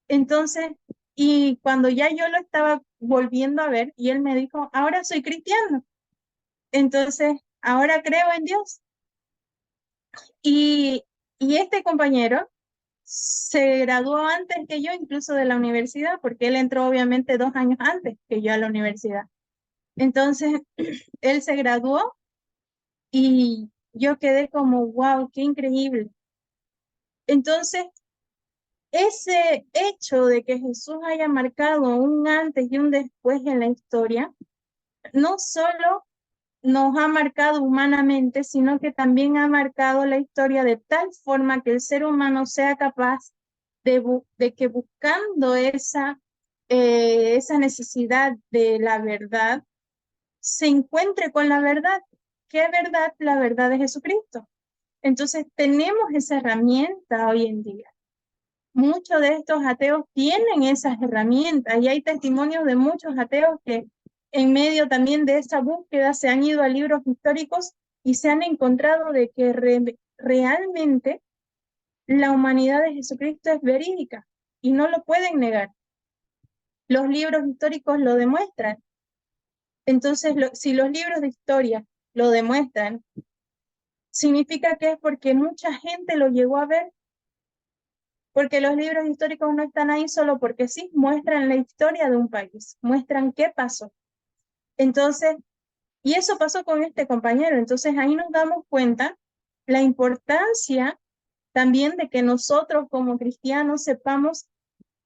Entonces, y cuando ya yo lo estaba volviendo a ver, y él me dijo, ahora soy cristiano. Entonces, ahora creo en Dios. Y, y este compañero se graduó antes que yo, incluso de la universidad, porque él entró obviamente 2 años antes que yo a la universidad. Entonces, él se graduó y yo quedé como, wow, qué increíble. Entonces, ese hecho de que Jesús haya marcado un antes y un después en la historia, no solo nos ha marcado humanamente, sino que también ha marcado la historia de tal forma que el ser humano sea capaz de que buscando esa necesidad de la verdad, se encuentre con la verdad. ¿Qué verdad? La verdad de Jesucristo. Entonces tenemos esa herramienta hoy en día. Muchos de estos ateos tienen esas herramientas y hay testimonios de muchos ateos que en medio también de esa búsqueda se han ido a libros históricos y se han encontrado de que realmente la humanidad de Jesucristo es verídica y no lo pueden negar. Los libros históricos lo demuestran. Entonces, si los libros de historia lo demuestran, significa que es porque mucha gente lo llegó a ver, porque los libros históricos no están ahí solo porque sí, muestran la historia de un país, muestran qué pasó. Entonces, y eso pasó con este compañero, entonces ahí nos damos cuenta la importancia también de que nosotros como cristianos sepamos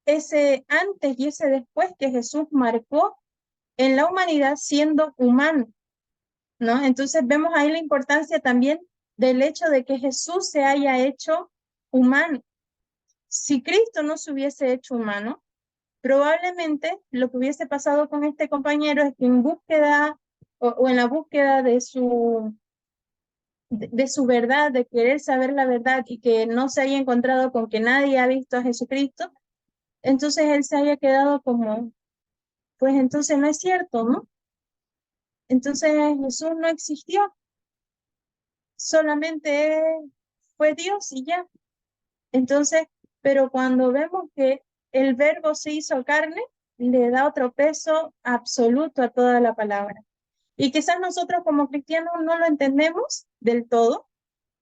ese antes y ese después que Jesús marcó en la humanidad siendo humano, ¿no? Entonces vemos ahí la importancia también del hecho de que Jesús se haya hecho humano. Si Cristo no se hubiese hecho humano, probablemente lo que hubiese pasado con este compañero es que en búsqueda o en la búsqueda de su verdad, de querer saber la verdad y que no se haya encontrado con que nadie ha visto a Jesucristo, entonces él se haya quedado como, pues entonces no es cierto, ¿no? Entonces Jesús no existió, solamente fue Dios y ya. Entonces, pero cuando vemos que el verbo se hizo carne, le da otro peso absoluto a toda la palabra. Y quizás nosotros como cristianos no lo entendemos del todo,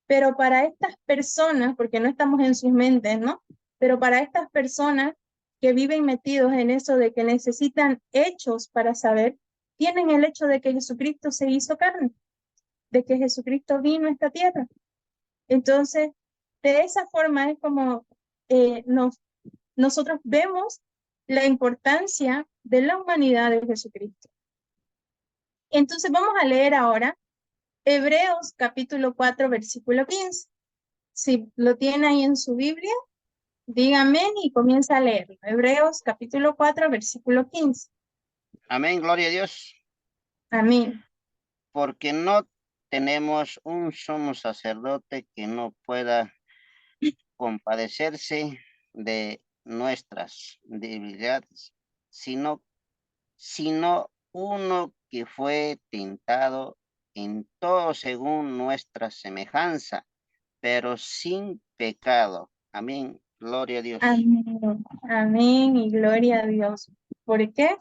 pero para estas personas, porque no estamos en sus mentes, ¿no? Pero para estas personas que viven metidos en eso de que necesitan hechos para saber, tienen el hecho de que Jesucristo se hizo carne, de que Jesucristo vino a esta tierra. Entonces, de esa forma es como nosotros vemos la importancia de la humanidad de Jesucristo. Entonces, vamos a leer ahora Hebreos capítulo 4, versículo 15. Si lo tiene ahí en su Biblia, dígame y comienza a leerlo. Hebreos capítulo 4, versículo 15. Amén, gloria a Dios. Amén. Porque no tenemos un sumo sacerdote que no pueda compadecerse de nuestras debilidades, sino uno que fue tentado en todo según nuestra semejanza, pero sin pecado. Amén. Gloria a Dios. Amén. Amén y gloria a Dios. ¿Por qué?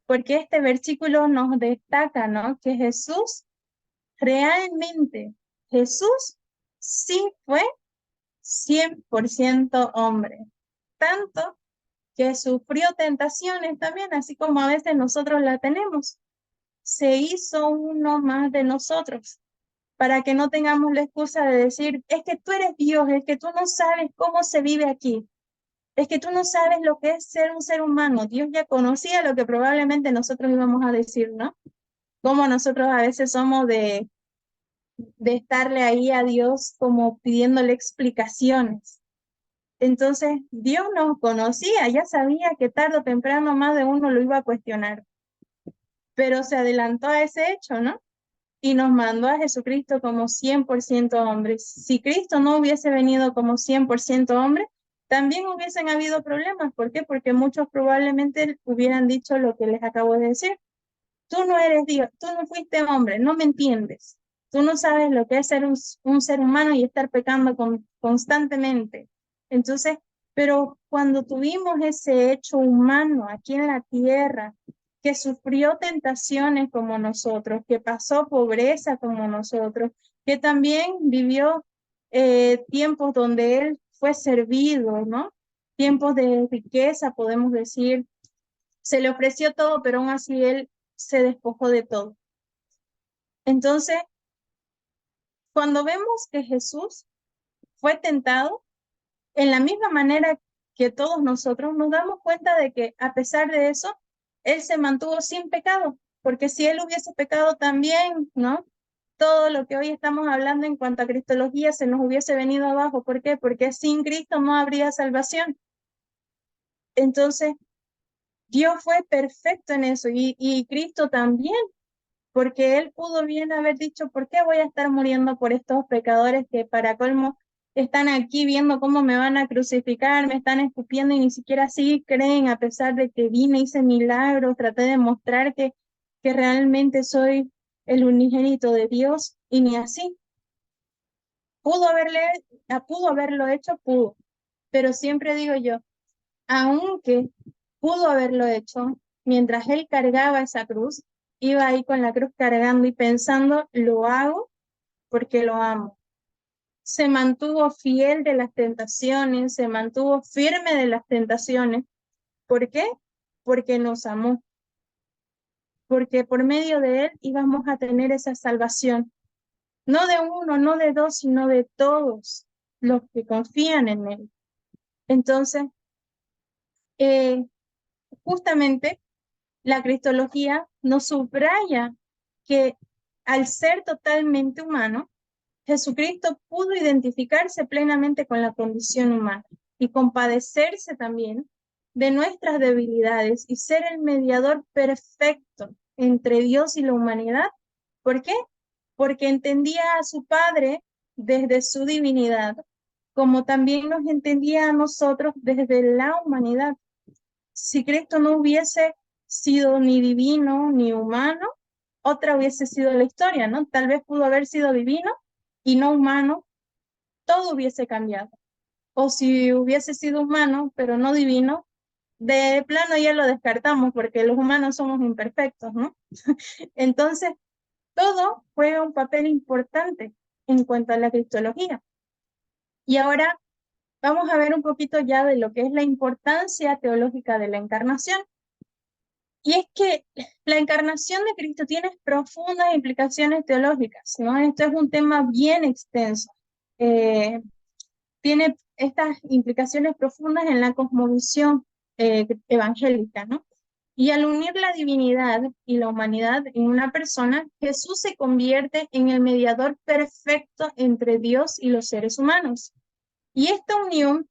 Porque este versículo nos destaca, ¿no? Que Jesús realmente, Jesús sí fue 100% hombre. Tanto que sufrió tentaciones también, así como a veces nosotros la tenemos. Se hizo uno más de nosotros, para que no tengamos la excusa de decir, es que tú eres Dios, es que tú no sabes cómo se vive aquí, es que tú no sabes lo que es ser un ser humano. Dios ya conocía lo que probablemente nosotros íbamos a decir, ¿no? Como nosotros a veces somos de estarle ahí a Dios como pidiéndole explicaciones. Entonces, Dios nos conocía, ya sabía que tarde o temprano más de uno lo iba a cuestionar, pero se adelantó a ese hecho, ¿no? Y nos mandó a Jesucristo como 100% hombre. Si Cristo no hubiese venido como 100% hombre, también hubiesen habido problemas. ¿Por qué? Porque muchos probablemente hubieran dicho lo que les acabo de decir. Tú no eres Dios, tú no fuiste hombre, no me entiendes. Tú no sabes lo que es ser un ser humano y estar pecando constantemente. Entonces, pero cuando tuvimos ese hecho humano aquí en la tierra, que sufrió tentaciones como nosotros, que pasó pobreza como nosotros, que también vivió tiempos donde él fue servido, ¿no? Tiempos de riqueza, podemos decir. Se le ofreció todo, pero aún así él se despojó de todo. Entonces, cuando vemos que Jesús fue tentado, en la misma manera que todos nosotros, nos damos cuenta de que a pesar de eso, él se mantuvo sin pecado, porque si él hubiese pecado también, ¿no? Todo lo que hoy estamos hablando en cuanto a cristología se nos hubiese venido abajo. ¿Por qué? Porque sin Cristo no habría salvación. Entonces, Dios fue perfecto en eso y Cristo también, porque él pudo bien haber dicho, ¿por qué voy a estar muriendo por estos pecadores que para colmo están aquí viendo cómo me van a crucificar, me están escupiendo y ni siquiera así creen, a pesar de que vine, hice milagros, traté de mostrar que realmente soy el unigénito de Dios y ni así? Pudo haberlo hecho, pudo, pero siempre digo yo, aunque pudo haberlo hecho, mientras él cargaba esa cruz, iba ahí con la cruz cargando y pensando, lo hago porque lo amo. Se mantuvo fiel de las tentaciones, se mantuvo firme de las tentaciones. ¿Por qué? Porque nos amó. Porque por medio de él íbamos a tener esa salvación. No de uno, no de dos, sino de todos los que confían en él. Entonces, justamente la cristología nos subraya que al ser totalmente humano, Jesucristo pudo identificarse plenamente con la condición humana y compadecerse también de nuestras debilidades y ser el mediador perfecto entre Dios y la humanidad. ¿Por qué? Porque entendía a su Padre desde su divinidad, como también nos entendía a nosotros desde la humanidad. Si Cristo no hubiese sido ni divino ni humano, otra hubiese sido la historia, ¿no? Tal vez pudo haber sido divino y no humano, todo hubiese cambiado. O si hubiese sido humano, pero no divino, de plano ya lo descartamos porque los humanos somos imperfectos, ¿no? Entonces, todo juega un papel importante en cuanto a la cristología. Y ahora vamos a ver un poquito ya de lo que es la importancia teológica de la encarnación. Y es que la encarnación de Cristo tiene profundas implicaciones teológicas, ¿no? Esto es un tema bien extenso. Tiene estas implicaciones profundas en la cosmovisión evangélica, ¿no? Y al unir la divinidad y la humanidad en una persona, Jesús se convierte en el mediador perfecto entre Dios y los seres humanos. Y esta unión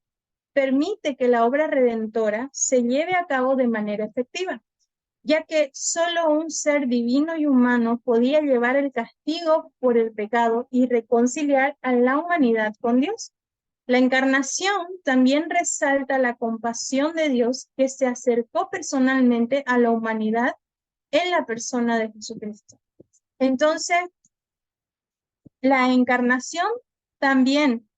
permite que la obra redentora se lleve a cabo de manera efectiva, ya que solo un ser divino y humano podía llevar el castigo por el pecado y reconciliar a la humanidad con Dios. La encarnación también resalta la compasión de Dios que se acercó personalmente a la humanidad en la persona de Jesucristo. Entonces, la encarnación también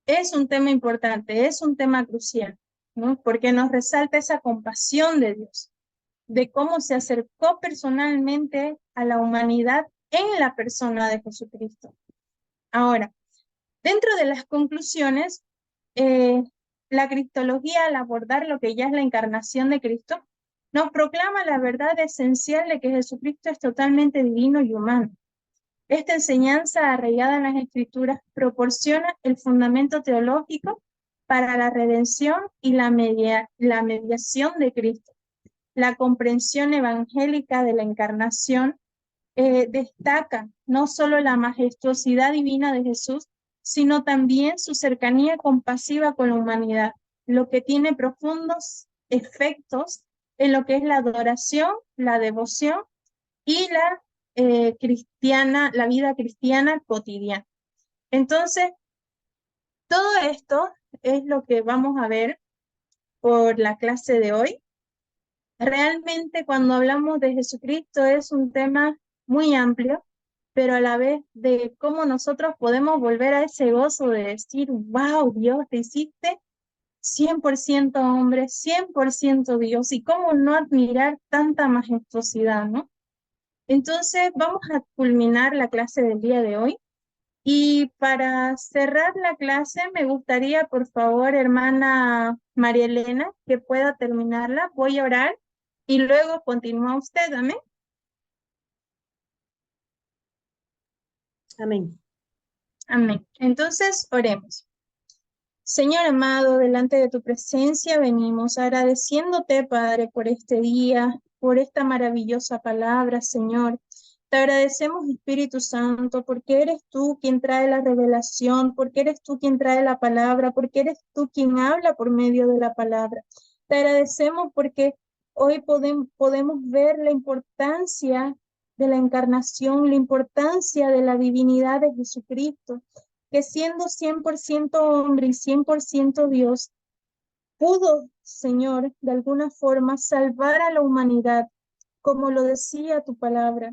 es un tema importante, es un tema crucial, ¿no? Porque nos resalta esa compasión de Dios, de cómo se acercó personalmente a la humanidad en la persona de Jesucristo. Ahora, dentro de las conclusiones, la cristología, al abordar lo que ya es la encarnación de Cristo, nos proclama la verdad esencial de que Jesucristo es totalmente divino y humano. Esta enseñanza arraigada en las Escrituras proporciona el fundamento teológico para la redención y la mediación de Cristo. La comprensión evangélica de la encarnación destaca no solo la majestuosidad divina de Jesús, sino también su cercanía compasiva con la humanidad, lo que tiene profundos efectos en lo que es la adoración, la devoción y la la vida cristiana cotidiana. Entonces, todo esto es lo que vamos a ver por la clase de hoy. Realmente cuando hablamos de Jesucristo es un tema muy amplio, pero a la vez de cómo nosotros podemos volver a ese gozo de decir, wow, Dios, te hiciste 100% hombre, 100% Dios, y cómo no admirar tanta majestuosidad, ¿no? Entonces vamos a culminar la clase del día de hoy. Y para cerrar la clase, me gustaría, por favor, hermana María Elena, que pueda terminarla. Voy a orar y luego continúa usted. Amén. Amén. Amén. Entonces, oremos. Señor amado, delante de tu presencia venimos agradeciéndote, Padre, por este día, por esta maravillosa palabra, Señor. Te agradecemos, Espíritu Santo, porque eres tú quien trae la revelación, porque eres tú quien trae la palabra, porque eres tú quien habla por medio de la palabra. Te agradecemos porque hoy podemos ver la importancia de la encarnación, la importancia de la divinidad de Jesucristo, que siendo 100% hombre y 100% Dios, pudo, Señor, de alguna forma salvar a la humanidad, como lo decía tu palabra.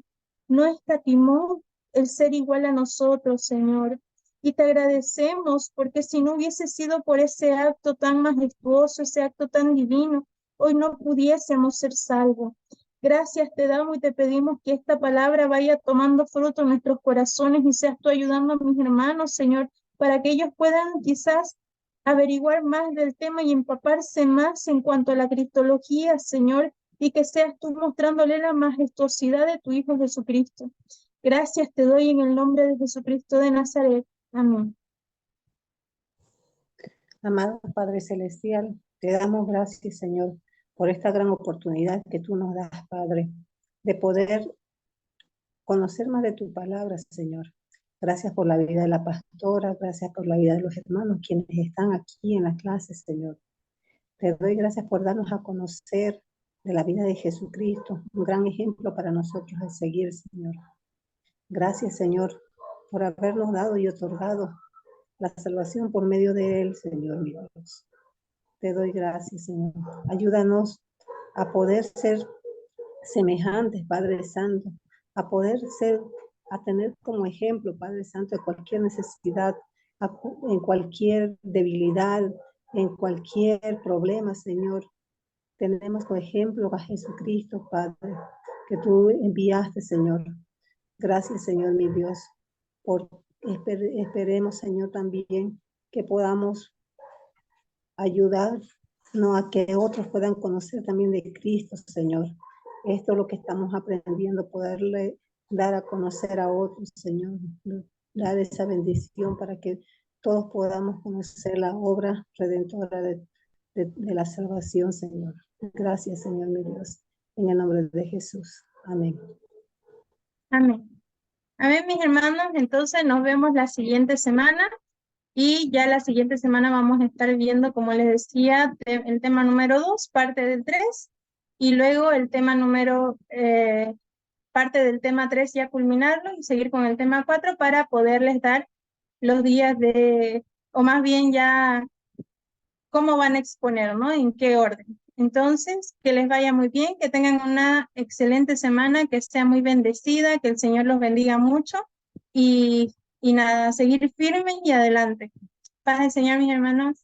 No escatimó el ser igual a nosotros, Señor. Y te agradecemos porque si no hubiese sido por ese acto tan majestuoso, ese acto tan divino, hoy no pudiésemos ser salvos. Gracias te damos y te pedimos que esta palabra vaya tomando fruto en nuestros corazones y seas tú ayudando a mis hermanos, Señor, para que ellos puedan quizás averiguar más del tema y empaparse más en cuanto a la cristología, Señor, y que seas tú mostrándole la majestuosidad de tu Hijo Jesucristo. Gracias te doy en el nombre de Jesucristo de Nazaret. Amén. Amado Padre Celestial, te damos gracias, Señor, por esta gran oportunidad que tú nos das, Padre, de poder conocer más de tu palabra, Señor. Gracias por la vida de la pastora, gracias por la vida de los hermanos quienes están aquí en la clase, Señor. Te doy gracias por darnos a conocer de la vida de Jesucristo, un gran ejemplo para nosotros de seguir, Señor. Gracias, Señor, por habernos dado y otorgado la salvación por medio de Él, Señor, mi Dios. Te doy gracias, Señor. Ayúdanos a poder ser semejantes, Padre Santo, a poder a tener como ejemplo, Padre Santo, de cualquier necesidad, en cualquier debilidad, en cualquier problema, Señor. Tenemos como ejemplo a Jesucristo, Padre, que tú enviaste, Señor. Gracias, Señor, mi Dios, por esperemos, Señor, también que podamos ayudarnos a que otros puedan conocer también de Cristo, Señor. Esto es lo que estamos aprendiendo, poderle dar a conocer a otros, Señor. Dar esa bendición para que todos podamos conocer la obra redentora de la salvación, Señor. Gracias, Señor, mi Dios. En el nombre de Jesús. Amén. Amén. Amén, mis hermanos. Entonces nos vemos la siguiente semana. Y ya la siguiente semana vamos a estar viendo, como les decía, el tema número 2, parte del 3, y luego el tema parte del tema 3 ya culminarlo y seguir con el tema 4 para poderles dar los días o más bien ya cómo van a exponer, ¿no? En qué orden. Entonces, que les vaya muy bien, que tengan una excelente semana, que sea muy bendecida, que el Señor los bendiga mucho y nada, seguir firmes y adelante. Paz del Señor, mis hermanos.